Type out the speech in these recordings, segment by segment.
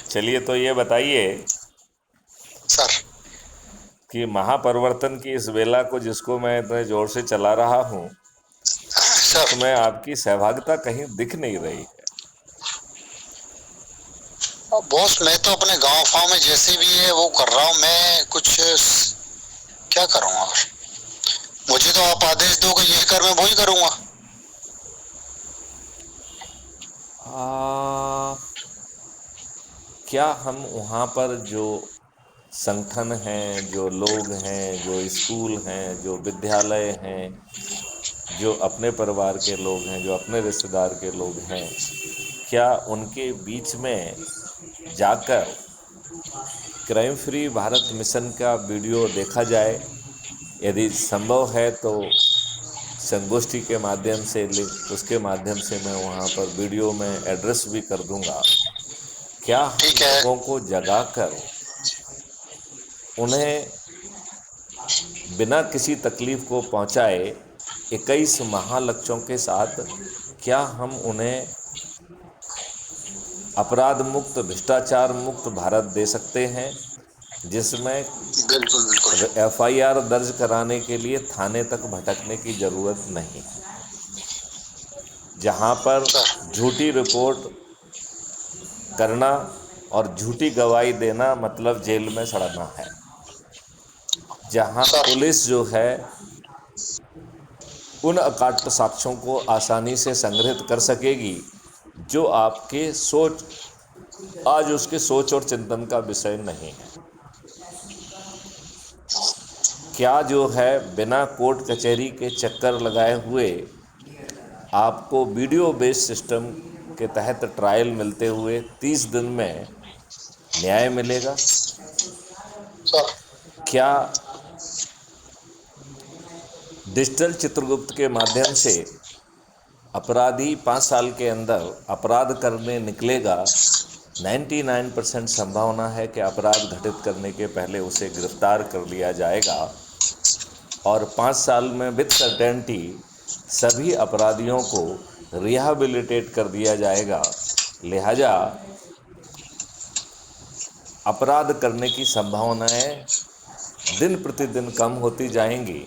चलिए, तो ये बताइए सर। कि महापरिवर्तन की इस वेला को जिसको मैं इतने जोर से चला रहा हूँ, सर। उसमें आपकी सहभागिता कहीं दिख नहीं रही है। बॉस, मैं तो अपने गांव फांव में जैसे भी है वो कर रहा हूँ। मैं कुछ क्या करूँगा? और मुझे तो आप आदेश दोगे ये कर, मैं वही करूँगा। आ, क्या हम वहाँ पर जो संगठन हैं, जो लोग हैं, जो स्कूल हैं, जो विद्यालय हैं, जो अपने परिवार के लोग हैं, जो अपने रिश्तेदार के लोग हैं, क्या उनके बीच में जाकर क्राइम फ्री भारत मिशन का वीडियो देखा जाए? यदि संभव है तो संगोष्ठी के माध्यम से, लिंक उसके माध्यम से मैं वहाँ पर वीडियो में एड्रेस भी कर दूंगा। क्या हम ठीक है। लोगों को जगाकर उन्हें बिना किसी तकलीफ को पहुँचाए 21 महालक्ष्यों के साथ क्या हम उन्हें अपराध मुक्त, भ्रष्टाचार मुक्त भारत दे सकते हैं, जिसमें बिल्कुल बिल्कुल। एफआईआर दर्ज कराने के लिए थाने तक भटकने की ज़रूरत नहीं है, जहां पर सर। झूठी रिपोर्ट करना और झूठी गवाही देना मतलब जेल में सड़ना है, जहां सर। पुलिस जो है उन अकाट्य साक्ष्यों को आसानी से संग्रहित कर सकेगी जो आपके सोच, आज उसके सोच और चिंतन का विषय नहीं है। क्या जो है बिना कोर्ट कचहरी के चक्कर लगाए हुए आपको वीडियो बेस्ड सिस्टम के तहत ट्रायल मिलते हुए 30 दिन में न्याय मिलेगा? सर। क्या डिजिटल चित्रगुप्त के माध्यम से अपराधी 5 साल के अंदर अपराध करने निकलेगा? 99% संभावना है कि अपराध घटित करने के पहले उसे गिरफ्तार कर लिया जाएगा और 5 साल में विद सर्टेनिटी सभी अपराधियों को रिहैबिलिटेट कर दिया जाएगा। लिहाजा अपराध करने की संभावनाएं दिन प्रतिदिन कम होती जाएंगी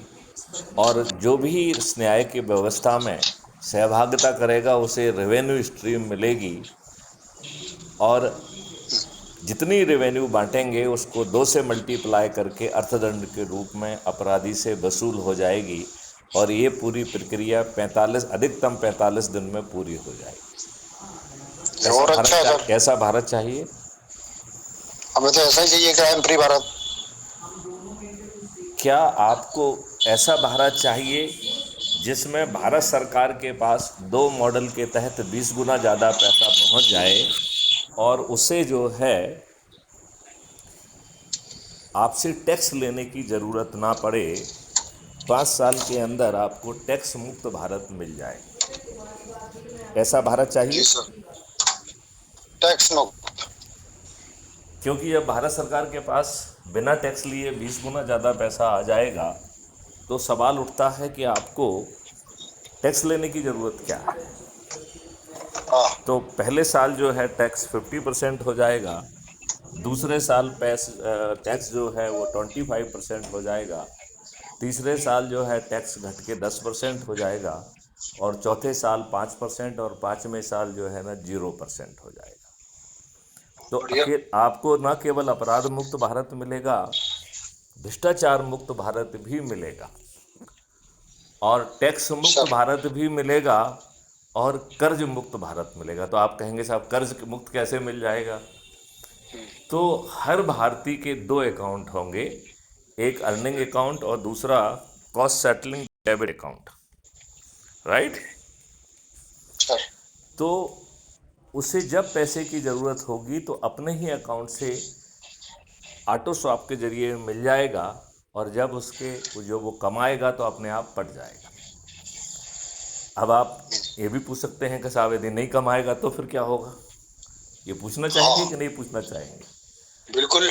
और जो भी इस न्याय की व्यवस्था में सहभागिता करेगा उसे रेवेन्यू स्ट्रीम मिलेगी और जितनी रेवेन्यू बांटेंगे उसको 2 से मल्टीप्लाई करके अर्थदंड के रूप में अपराधी से वसूल हो जाएगी और ये पूरी प्रक्रिया 45, अधिकतम 45 दिन में पूरी हो जाएगी। और अच्छा है सर। कैसा भारत चाहिए? हमें तो ऐसा ही चाहिए, क्राइम फ्री भारत। क्या आपको ऐसा भारत चाहिए जिसमें भारत सरकार के पास 2 मॉडल के तहत 20 गुना ज़्यादा पैसा पहुंच जाए और उसे जो है आपसे टैक्स लेने की ज़रूरत ना पड़े? 5 साल के अंदर आपको टैक्स मुक्त भारत मिल जाए। ऐसा भारत जी चाहिए? सर। Tax no. क्योंकि जब भारत सरकार के पास बिना टैक्स लिए 20 गुना ज़्यादा पैसा आ जाएगा तो सवाल उठता है कि आपको टैक्स लेने की ज़रूरत क्या है। हाँ। तो पहले साल जो है टैक्स 50% हो जाएगा, दूसरे साल टैक्स जो है वो 25% हो जाएगा, तीसरे साल जो है टैक्स घट के 10% हो जाएगा और चौथे साल 5% और पाँचवें साल जो है ना 0% हो जाएगा। तो बढ़िया। आपको न केवल अपराध मुक्त भारत मिलेगा, भ्रष्टाचार मुक्त भारत भी मिलेगा और टैक्स मुक्त सर। भारत भी मिलेगा और कर्ज मुक्त भारत मिलेगा। तो आप कहेंगे साहब कर्ज मुक्त कैसे मिल जाएगा? तो हर भारतीय के 2 अकाउंट होंगे, एक अर्निंग अकाउंट और दूसरा cost settling debit account, right? Sir. तो उसे जब पैसे की ज़रूरत होगी तो अपने ही अकाउंट से ऑटो स्वैप के जरिए मिल जाएगा और जब उसके जो वो कमाएगा तो अपने आप पट जाएगा। अब आप ये भी पूछ सकते हैं कि साहब यदि नहीं कमाएगा तो फिर क्या होगा? ये पूछना चाहेंगे हाँ। कि नहीं पूछना चाहेंगे? बिल्कुल।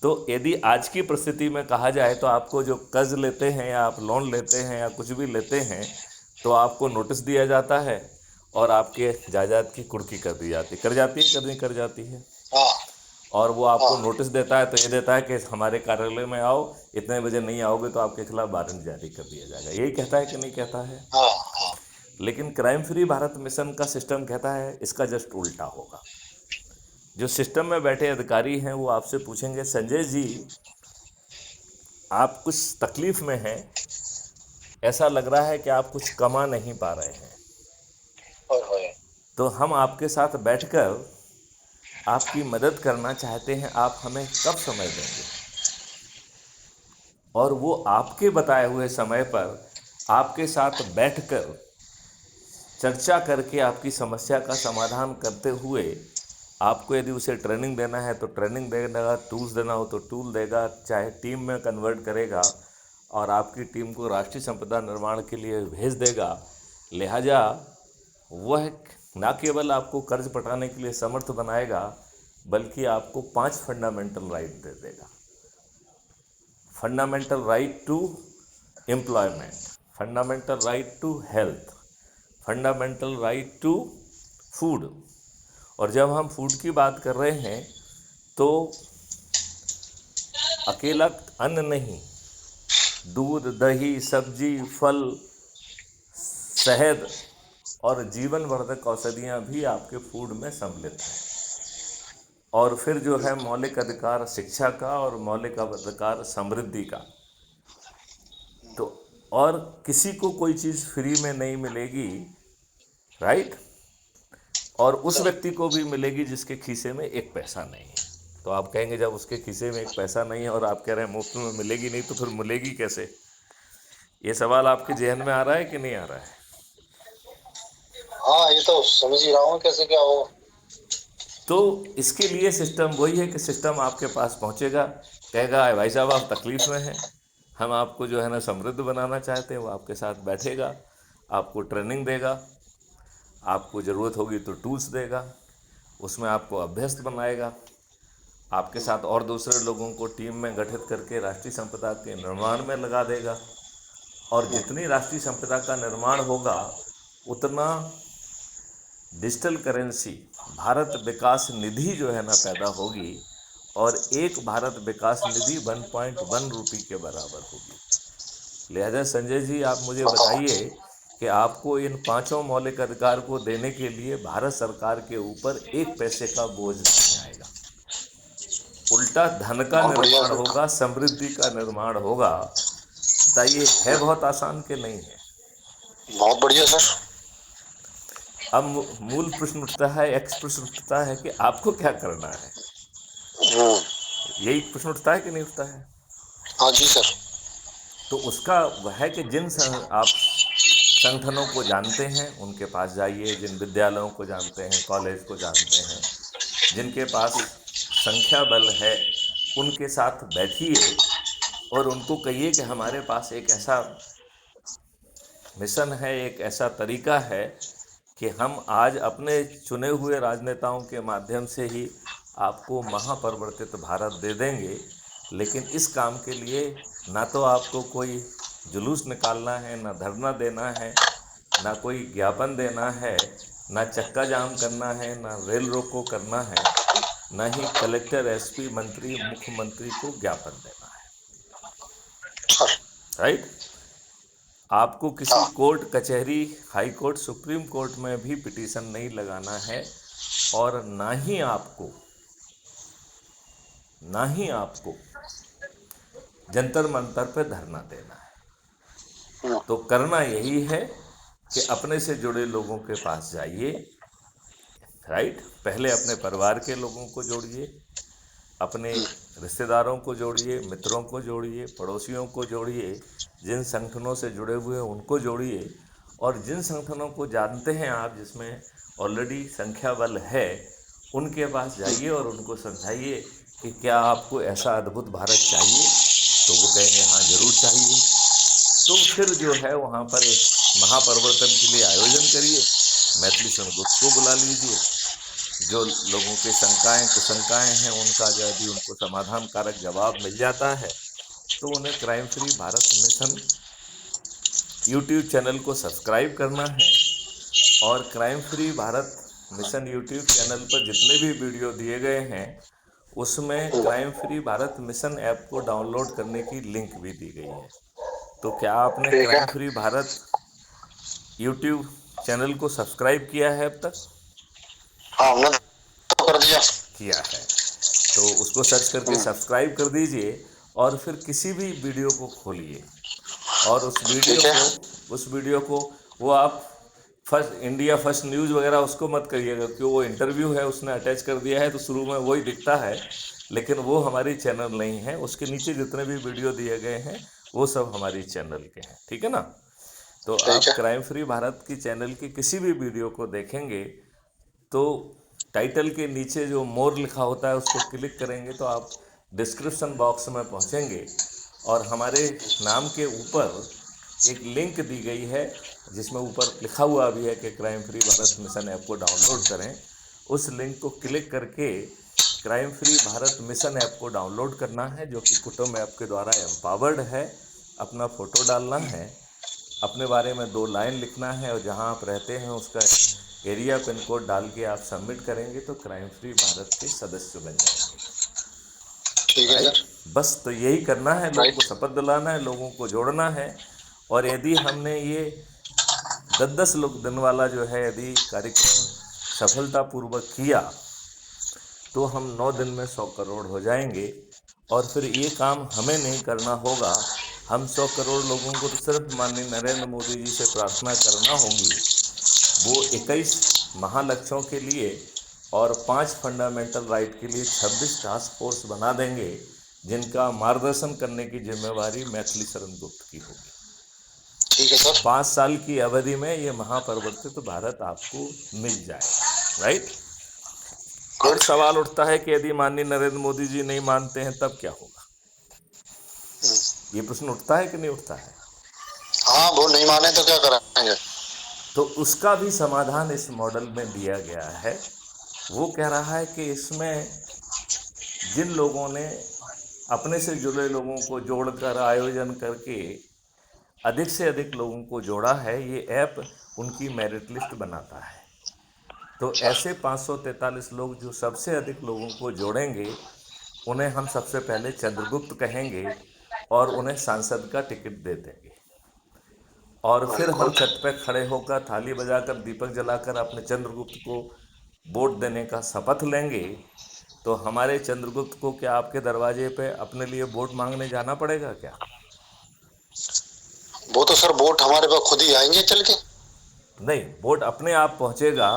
तो यदि आज की परिस्थिति में कहा जाए तो आपको जो कर्ज लेते हैं या आप लोन लेते हैं या कुछ भी लेते हैं तो आपको नोटिस दिया जाता है और आपके जायदाद की कुर्की कर दी जाती है, कर जाती है, नहीं कर जाती है। हाँ और वो आपको हाँ नोटिस देता है, तो ये देता है कि हमारे कार्यालय में आओ, इतने बजे नहीं आओगे तो आपके खिलाफ वारंट जारी कर दिया जाएगा। यही कहता है कि नहीं कहता है? हाँ हाँ। लेकिन क्राइम फ्री भारत मिशन का सिस्टम कहता है इसका जस्ट उल्टा होगा। जो सिस्टम में बैठे अधिकारी हैं वो आपसे पूछेंगे, संजय जी आप कुछ तकलीफ में हैं, ऐसा लग रहा है कि आप कुछ कमा नहीं पा रहे हैं, ओए होए। तो हम आपके साथ बैठकर आपकी मदद करना चाहते हैं, आप हमें कब समय देंगे? और वो आपके बताए हुए समय पर आपके साथ बैठकर चर्चा करके आपकी समस्या का समाधान करते हुए, आपको यदि उसे ट्रेनिंग देना है तो ट्रेनिंग देगा, टूल्स देना हो तो टूल देगा, चाहे टीम में कन्वर्ट करेगा और आपकी टीम को राष्ट्रीय संपदा निर्माण के लिए भेज देगा। लिहाजा वह ना केवल आपको कर्ज पटाने के लिए समर्थ बनाएगा, बल्कि आपको 5 फंडामेंटल राइट दे देगा। Fundamental right to employment, fundamental right to health, fundamental right to food. और जब हम फूड की बात कर रहे हैं तो अकेला अन्न नहीं, दूध, दही, सब्जी, फल, शहद और जीवन वर्धक औषधियाँ भी आपके फूड में सम्मिलित हैं। और फिर जो है मौलिक अधिकार शिक्षा का और मौलिक अधिकार समृद्धि का। तो और किसी को कोई चीज़ फ्री में नहीं मिलेगी, राइट? और उस व्यक्ति को भी मिलेगी जिसके खीसे में एक पैसा नहीं है। तो आप कहेंगे जब उसके खीसे में एक पैसा नहीं है और आप कह रहे हैं मुफ्त में मिलेगी नहीं, तो फिर मिलेगी कैसे? ये सवाल आपके जहन में आ रहा है कि नहीं आ रहा है? हाँ, ये तो समझ ही रहा हूँ कैसे क्या होगा। तो इसके लिए सिस्टम वही है कि सिस्टम आपके पास पहुंचेगा, कहेगा भाई साहब आप तकलीफ में हैं, हम आपको जो है ना समृद्ध बनाना चाहते हैं। वो आपके साथ बैठेगा, आपको ट्रेनिंग देगा, आपको ज़रूरत होगी तो टूल्स देगा, उसमें आपको अभ्यस्त बनाएगा, आपके साथ और दूसरे लोगों को टीम में गठित करके राष्ट्रीय संपदा के निर्माण में लगा देगा। और जितनी राष्ट्रीय संपदा का निर्माण होगा उतना डिजिटल करेंसी भारत विकास निधि जो है ना पैदा होगी, और एक भारत विकास निधि 1.1 रुपये के बराबर होगी। लिहाजा संजय जी आप मुझे बताओ। बताइए कि आपको इन 5 मौलिक अधिकार को देने के लिए भारत सरकार के ऊपर 1 पैसे का बोझ नहीं आएगा, उल्टा धन का बहुत बढ़िया निर्माण फिर तो। होगा, समृद्धि का निर्माण होगा। बताइए है बहुत आसान कि नहीं है? बहुत बढ़िया सर। अब मूल प्रश्न उठता है, एक्स प्रश्न उठता है कि आपको क्या करना है? हम्म। यही प्रश्न उठता है कि नहीं उठता है? हाँ जी सर। तो उसका वह है कि जिन आप संगठनों को जानते हैं उनके पास जाइए, जिन विद्यालयों को जानते हैं, कॉलेज को जानते हैं, जिनके पास संख्या बल है, उनके साथ बैठिए और उनको कहिए कि हमारे पास एक ऐसा मिशन है, एक ऐसा तरीका है कि हम आज अपने चुने हुए राजनेताओं के माध्यम से ही आपको महापरिवर्तित भारत दे देंगे। लेकिन इस काम के लिए ना तो आपको कोई जुलूस निकालना है, ना धरना देना है, ना कोई ज्ञापन देना है, ना चक्का जाम करना है, ना रेल रोको करना है, ना ही कलेक्टर, एसपी, मंत्री, मुख्यमंत्री को ज्ञापन देना है, सर। राइट? आपको किसी हाँ। कोर्ट कचहरी, हाई कोर्ट, सुप्रीम कोर्ट में भी पिटीशन नहीं लगाना है, और ना ही आपको जंतर मंतर पे धरना देना है। हम्म। तो करना यही है कि अपने से जुड़े लोगों के पास जाइए, राइट? पहले अपने परिवार के लोगों को जोड़िए, अपने रिश्तेदारों को जोड़िए, मित्रों को जोड़िए, पड़ोसियों को जोड़िए, जिन संगठनों से जुड़े हुए हैं उनको जोड़िए, और जिन संगठनों को जानते हैं आप, जिसमें ऑलरेडी संख्या बल है, उनके पास जाइए और उनको समझाइए कि क्या आपको ऐसा अद्भुत भारत चाहिए? तो वो कहेंगे हाँ ज़रूर चाहिए। तो फिर जो है वहाँ पर एक महापरिवर्तन के लिए आयोजन करिए, मैथिली संगुट को बुला लीजिए, जो लोगों के शंकाएं कुशंकाएं हैं उनका यदि उनको समाधान कारक जवाब मिल जाता है तो उन्हें crime free Bharat mission YouTube channel को सब्सक्राइब करना है, और crime free Bharat mission YouTube channel पर जितने भी वीडियो दिए गए हैं उसमें crime free Bharat mission app को डाउनलोड करने की लिंक भी दी गई है। तो क्या आपने ठीक है। Crime free Bharat YouTube channel को सब्सक्राइब किया है अब तक? हाँ, हमने तो कर दिया। किया है तो उसको सर्च करके सब्सक्राइब कर दीजिए और फिर किसी भी वीडियो को खोलिए और ठीक है। उस वीडियो को वो आप फर्स्ट इंडिया फर्स्ट न्यूज़ वगैरह उसको मत करिएगा क्योंकि वो इंटरव्यू है उसने अटैच कर दिया है तो शुरू में वही दिखता है, लेकिन वो हमारी चैनल नहीं है। उसके नीचे जितने भी वीडियो दिए गए हैं वो सब हमारी चैनल के हैं, ठीक है ना। तो ठीक आप है। क्राइम फ्री भारत की चैनल की किसी भी वीडियो को देखेंगे तो टाइटल के नीचे जो मोर लिखा होता है उसको क्लिक करेंगे तो आप डिस्क्रिप्शन बॉक्स में पहुंचेंगे और हमारे नाम के ऊपर एक लिंक दी गई है जिसमें ऊपर लिखा हुआ भी है कि crime free Bharat mission app को डाउनलोड करें। उस लिंक को क्लिक करके crime free Bharat mission app को डाउनलोड करना है जो कि कुटुंब ऐप के द्वारा एम्पावर्ड है। अपना फ़ोटो डालना है, अपने बारे में 2 लाइन लिखना है और जहां आप रहते हैं उसका एरिया पिन कोड डाल के आप सबमिट करेंगे तो क्राइम फ्री भारत के सदस्य बन जाएंगे। ठीक है राइट, सर। बस तो यही करना है, लोगों को राइट। शपथ दिलाना है, लोगों को जोड़ना है। और यदि हमने ये 10-10 लोग दिन वाला जो है यदि कार्यक्रम सफलतापूर्वक किया तो हम 9 दिन में 100 करोड़ हो जाएंगे। और फिर ये काम हमें नहीं करना होगा, हम 100 करोड़ लोगों को तो सिर्फ माननीय नरेंद्र मोदी जी से प्रार्थना करना होगी वो 21 महालक्ष्यों के लिए और 5 फंडामेंटल राइट के लिए 26 टास्क फोर्स बना देंगे जिनका मार्गदर्शन करने की जिम्मेवारी मैथिली शरण गुप्त की होगी। ठीक है सर। 5 साल की अवधि में ये महापरिवर्तित भारत आपको मिल जाएगा। राइट। अब गुड। सवाल उठता है कि यदि माननीय नरेंद्र मोदी जी नहीं मानते हैं तब क्या होगा? ये प्रश्न उठता है कि नहीं उठता है? हाँ, वो नहीं माने तो क्या करेंगे? तो उसका भी समाधान इस मॉडल में दिया गया है। वो कह रहा है कि इसमें जिन लोगों ने अपने से जुड़े लोगों को जोड़कर आयोजन करके अधिक से अधिक लोगों को जोड़ा है, ये ऐप उनकी मेरिट लिस्ट बनाता है। तो अच्छा। ऐसे 543 लोग जो सबसे अधिक लोगों को जोड़ेंगे उन्हें हम सबसे पहले चंद्रगुप्त कहेंगे और उन्हें सांसद का टिकट दे देंगे। और फिर हम गुड। छत पे खड़े होकर थाली बजाकर दीपक जलाकर अपने चंद्रगुप्त को वोट देने का शपथ लेंगे। तो हमारे चंद्रगुप्त को क्या आपके दरवाजे पे अपने लिए वोट मांगने जाना पड़ेगा क्या? वो तो सर वोट हमारे पास खुद ही आएंगे चल के। नहीं, वोट अपने आप पहुंचेगा।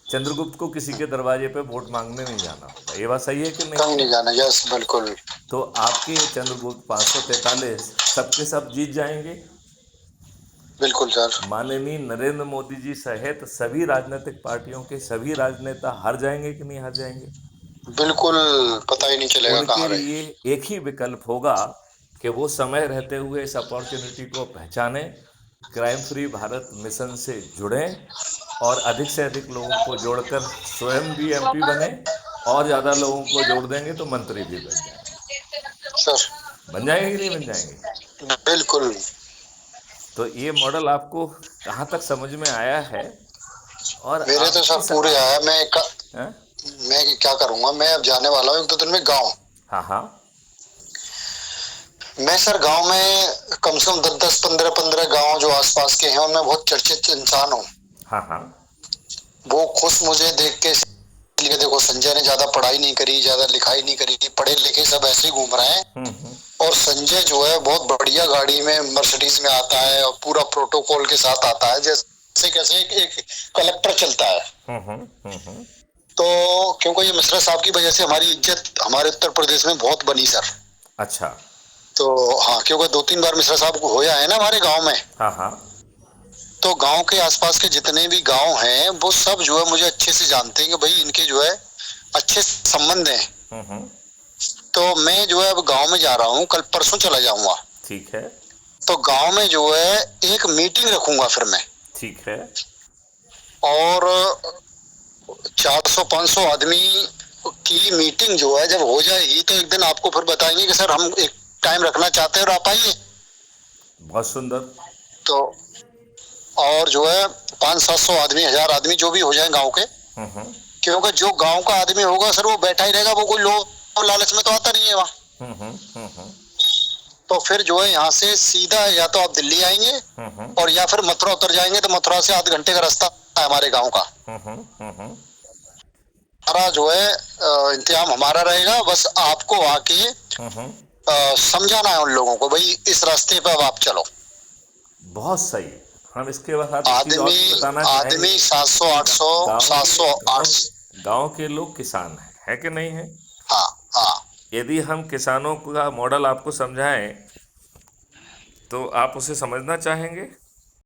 चंद्रगुप्त को किसी के दरवाजे पे वोट मांगने नहीं जाना होगा। ये बात सही है कि नहीं कहीं है? नहीं जाना। यस, बिल्कुल। तो आपके चंद्रगुप्त 543 सबके सब जीत जाएंगे। बिल्कुल सर। माननीय नरेंद्र मोदी जी सहित सभी राजनीतिक पार्टियों के सभी राजनेता हार जाएंगे कि नहीं हार जाएंगे? बिल्कुल। पता ही नहीं चलेगा उनके कहाँ रहे। लिए एक ही विकल्प होगा कि वो समय रहते हुए इस अपॉर्चुनिटी को पहचाने, क्राइम फ्री भारत मिशन से जुड़ें और अधिक से अधिक लोगों को जोड़कर स्वयं भी एमपी बने और ज़्यादा लोगों को जोड़ देंगे तो मंत्री भी बन जाएंगे। सर। बन जाएंगे कि नहीं बन जाएंगे? बिल्कुल। तो ये मॉडल आपको कहाँ तक समझ में आया है? और मेरे तो आपकी सर पूरे आया। हैं? मैं क्या करूंगा, मैं अब जाने वाला हूँ 1-2 दिन में गाँव। हाँ हाँ। मैं सर गांव में कम से कम 10-10, 15-15 गांव जो आसपास के हैं उनमें बहुत चर्चित इंसान हूँ। हाँ हाँ। वो खुश मुझे देख के इसलिए, देखो संजय ने ज्यादा पढ़ाई नहीं करी, ज्यादा लिखाई नहीं करी, पढ़े लिखे सब ऐसे ही घूम रहे हैं। और संजय जो है बहुत बढ़िया गाड़ी में मर्सिडीज में आता है और पूरा प्रोटोकॉल के साथ आता है जैसे कैसे एक कलेक्टर चलता है। तो क्योंकि ये मिश्रा साहब की वजह से हमारी इज्जत हमारे उत्तर प्रदेश में बहुत बनी सर। अच्छा। तो हाँ, क्योंकि 2-3 बार मिश्रा साहब को होया है ना हमारे गांव में। हाँ हाँ। तो गांव के आसपास के जितने भी गांव हैं वो सब जो है मुझे अच्छे से जानते हैं कि भाई इनके जो है अच्छे संबंध हैं। तो मैं जो है अब गांव में जा रहा हूँ, कल परसों चला जाऊंगा। ठीक है। तो गांव में जो है एक मीटिंग रखूंगा फिर मैं। ठीक है। और 400-500 आदमी की मीटिंग जो है जब हो जाएगी तो एक दिन आपको फिर बताएंगे कि सर हम एक टाइम रखना चाहते हैं और आप आइए। बहुत सुंदर। तो और जो है 500-700 आदमी, 1000 आदमी जो भी हो जाए गांव के, क्योंकि जो गांव का आदमी होगा सर वो बैठा ही रहेगा, वो कोई लोभ लालच में तो आता नहीं है वहाँ। तो फिर जो है यहाँ से सीधा या तो आप दिल्ली आएंगे और या फिर मथुरा उतर जाएंगे, तो मथुरा से आध घंटे का रास्ता है हमारे गांव का। हमारा जो है इंतजाम हमारा रहेगा, बस आपको आके समझाना है उन लोगों को, भाई इस रास्ते पे अब आप चलो। बहुत सही। हम इसके बाद आदमी 700-800 700-800 गांव के लोग किसान है कि नहीं है? हाँ हाँ। यदि हम किसानों का मॉडल आपको समझाएं तो आप उसे समझना चाहेंगे?